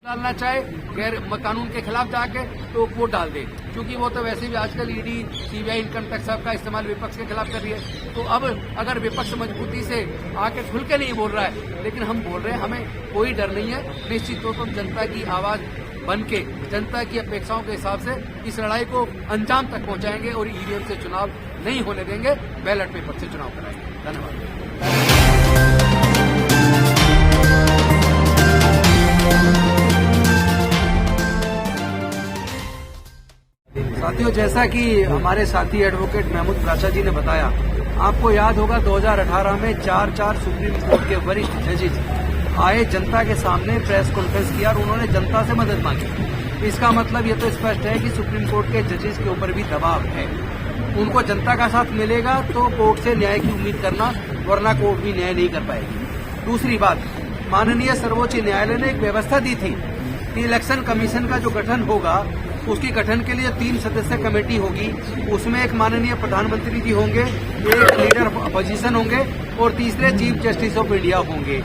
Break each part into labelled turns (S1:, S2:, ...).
S1: डालना चाहे गैर कानून के खिलाफ जाके तो वोट डाल दे, क्योंकि वो तो वैसे भी आजकल ईडी सीबीआई इनकम टैक्स सबका इस्तेमाल विपक्ष के खिलाफ कर रही है। तो अब अगर विपक्ष मजबूती से आके खुल के नहीं बोल रहा है, लेकिन हम बोल रहे हैं, हमें कोई डर नहीं है। निश्चित तौर पर जनता की आवाज बन के जनता की अपेक्षाओं के हिसाब से इस लड़ाई को अंजाम तक पहुंचाएंगे और ईवीएम से चुनाव नहीं होने देंगे, बैलेट पेपर से चुनाव कराएंगे। धन्यवाद। साथियों, जैसा कि हमारे साथी एडवोकेट महमूद प्राचा जी ने बताया, आपको याद होगा 2018 में चार सुप्रीम कोर्ट के वरिष्ठ जजेज आए, जनता के सामने प्रेस कॉन्फ्रेंस किया और उन्होंने जनता से मदद मांगी। इसका मतलब ये तो स्पष्ट है कि सुप्रीम कोर्ट के जजेस के ऊपर भी दबाव है। उनको जनता का साथ मिलेगा तो कोर्ट से न्याय की उम्मीद करना, वरना कोर्ट भी न्याय नहीं कर पाएगी। दूसरी बात, माननीय सर्वोच्च न्यायालय ने एक व्यवस्था दी थी कि इलेक्शन कमीशन का जो गठन होगा उसकी गठन के लिए 3 सदस्य कमेटी होगी। उसमें एक माननीय प्रधानमंत्री जी होंगे, एक लीडर ऑफ अपोजिशन होंगे और तीसरे चीफ जस्टिस ऑफ इंडिया होंगे।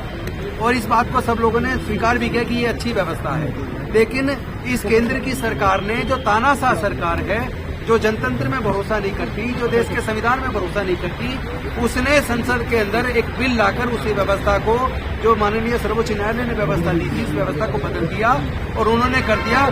S1: और इस बात को सब लोगों ने स्वीकार भी किया कि ये अच्छी व्यवस्था है। लेकिन इस केंद्र की सरकार ने, जो तानाशाह सरकार है, जो जनतंत्र में भरोसा नहीं करती, जो देश के संविधान में भरोसा नहीं करती, उसने संसद के अंदर एक बिल लाकर उसी व्यवस्था को, जो माननीय सर्वोच्च न्यायालय ने व्यवस्था दी थी, उस व्यवस्था को बदल दिया और उन्होंने कर दिया।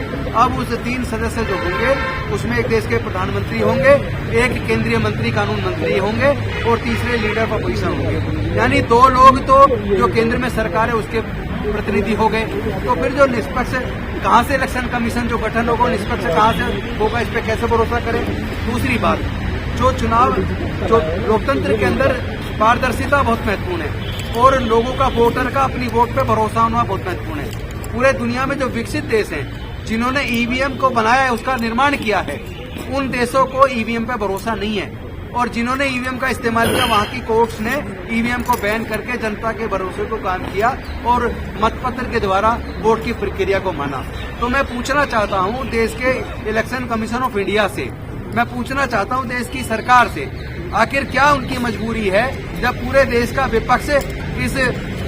S1: अब उस 3 सदस्य जो होंगे उसमें एक देश के प्रधानमंत्री होंगे, एक केंद्रीय मंत्री कानून मंत्री होंगे और तीसरे लीडर ऑफ अपोजिशन होंगे। यानी 2 लोग तो जो केंद्र में सरकार है उसके प्रतिनिधि हो गए। तो फिर जो निष्पक्ष, कहां से इलेक्शन कमीशन जो गठन होगा निष्पक्ष कहां से होगा, इस पे कैसे भरोसा करें। दूसरी बात, जो चुनाव, जो लोकतंत्र के अंदर पारदर्शिता बहुत महत्वपूर्ण है और लोगों का, वोटर का अपनी वोट पे भरोसा होना बहुत महत्वपूर्ण है। पूरे दुनिया में जो विकसित देश हैं, जिन्होंने ईवीएम को बनाया है, उसका निर्माण किया है, उन देशों को ईवीएम पे भरोसा नहीं है। और जिन्होंने ईवीएम का इस्तेमाल किया, वहां की कोर्ट्स ने ईवीएम को बैन करके जनता के भरोसे को काम किया और मतपत्र के द्वारा वोट की प्रक्रिया को माना। तो मैं पूछना चाहता हूं देश के इलेक्शन कमीशन ऑफ इंडिया से, मैं पूछना चाहता हूं देश की सरकार से, आखिर क्या उनकी मजबूरी है जब पूरे देश का विपक्ष इस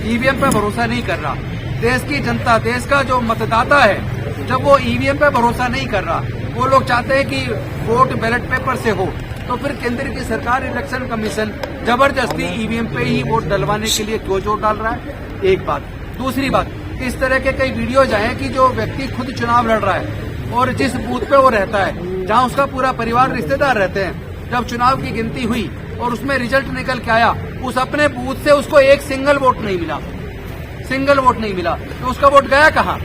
S1: ईवीएम पर भरोसा नहीं कर रहा। देश की जनता, देश का जो मतदाता है, जब वो ईवीएम पे भरोसा नहीं कर रहा, वो लोग चाहते हैं कि वोट बैलेट पेपर से हो, तो फिर केंद्र की सरकार, इलेक्शन कमीशन जबरदस्ती ईवीएम पे ही वोट डलवाने के लिए क्यों जोर डाल रहा है। एक बात। दूसरी बात, इस तरह के कई वीडियोज आए कि जो व्यक्ति खुद चुनाव लड़ रहा है और जिस बूथ पे वो रहता है, जहां उसका पूरा परिवार, रिश्तेदार रहते हैं, जब चुनाव की गिनती हुई और उसमें रिजल्ट निकल के आया, उस अपने बूथ से उसको एक सिंगल वोट नहीं मिला, सिंगल वोट नहीं मिला। तो उसका वोट गया कहाँ,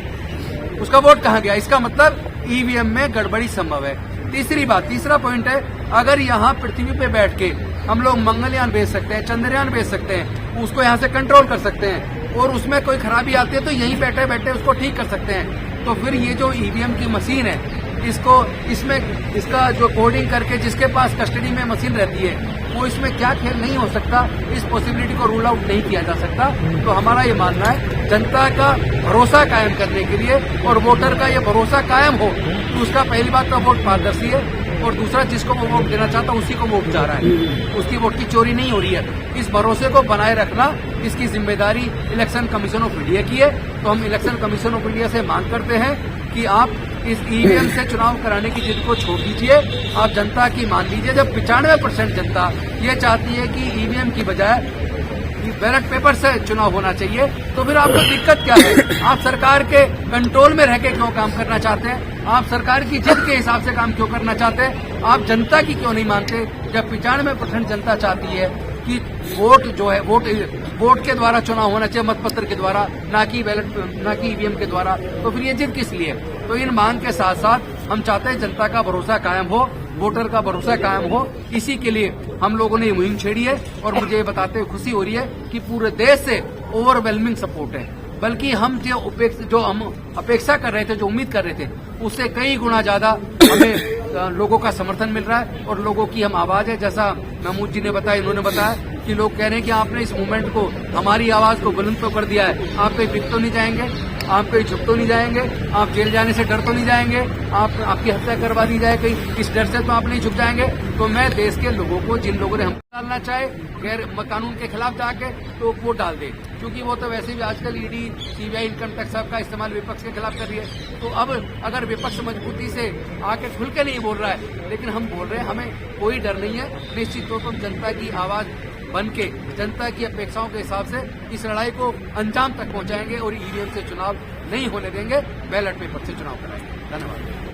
S1: उसका वोट कहाँ गया। इसका मतलब ईवीएम में गड़बड़ी संभव है। तीसरी बात, तीसरा पॉइंट है, अगर यहाँ पृथ्वी पे बैठ के हम लोग मंगलयान भेज सकते हैं, चंद्रयान भेज सकते हैं, उसको यहाँ से कंट्रोल कर सकते हैं और उसमें कोई खराबी आती है तो यहीं बैठे बैठे उसको ठीक कर सकते हैं, तो फिर ये जो ईवीएम की मशीन है, इसका जो कोडिंग करके जिसके पास कस्टडी में मशीन रहती है, वो इसमें क्या खेल नहीं हो सकता, इस पॉसिबिलिटी को रूल आउट नहीं किया जा सकता। तो हमारा ये मानना है, जनता का भरोसा कायम करने के लिए और वोटर का ये भरोसा कायम हो, तो उसका पहली बात तो वोट पारदर्शी है और दूसरा, जिसको वो वोट देना चाहता उसी को वोट जा रहा है, उसकी वोट की चोरी नहीं हो रही है। इस भरोसे को बनाए रखना, इसकी जिम्मेदारी इलेक्शन कमीशन ऑफ इंडिया की है। तो हम इलेक्शन कमीशन ऑफ इंडिया से मांग करते हैं कि आप इस ईवीएम से चुनाव कराने की जिद को छोड़ दीजिए, आप जनता की मान लीजिए। जब 95% जनता ये चाहती है कि ईवीएम की बजाय बैलेट पेपर से चुनाव होना चाहिए, तो फिर आपको दिक्कत क्या है। आप सरकार के कंट्रोल में रह के क्यों काम करना चाहते हैं, आप सरकार की जिद के हिसाब से काम क्यों करना चाहते हैं, आप जनता की क्यों नहीं मानते। जब 95% जनता चाहती है कि वोट जो है, वोट के द्वारा चुनाव होना चाहिए, मतपत्र के द्वारा, ना कि ईवीएम के द्वारा, तो फिर ये जिद किस लिए। तो इन मांग के साथ साथ हम चाहते हैं जनता का भरोसा कायम हो, वोटर का भरोसा कायम हो। इसी के लिए हम लोगों ने ये मुहिम छेड़ी है और मुझे ये बताते हुए खुशी हो रही है कि पूरे देश से ओवरवेलमिंग सपोर्ट है। बल्कि हम जो हम अपेक्षा कर रहे थे, जो उम्मीद कर रहे थे, उससे कई गुना ज्यादा हमें लोगों का समर्थन मिल रहा है और लोगों की हम आवाज है। जैसा महमूद जी ने बताया, इन्होंने बताया कि लोग कह रहे हैं कि आपने इस मूवमेंट को, हमारी आवाज को बुलंद तो कर दिया है, आप कहीं बिक तो नहीं जाएंगे, आप कहीं झुक तो नहीं जाएंगे, आप जेल जाने से डर तो नहीं जाएंगे, आपकी हत्या करवा दी जाए कहीं, इस डर से तो आप नहीं झुक जाएंगे। तो मैं देश के लोगों को, जिन लोगों ने हम डालना चाहे गैर कानून के खिलाफ जाके, तो वो डाल दे, क्योंकि वो तो वैसे भी आजकल ईडी, सीबीआई, इनकम टैक्स सबका इस्तेमाल विपक्ष के खिलाफ कर रही है। तो अब अगर विपक्ष मजबूती से आके खुल के नहीं बोल रहा है, लेकिन हम बोल रहे हैं, हमें कोई डर नहीं है। निश्चित तौर पर जनता की आवाज बन के, जनता की अपेक्षाओं के हिसाब से इस लड़ाई को अंजाम तक पहुंचाएंगे और ईवीएम से चुनाव नहीं होने देंगे, बैलेट पेपर से चुनाव कराएंगे। धन्यवाद।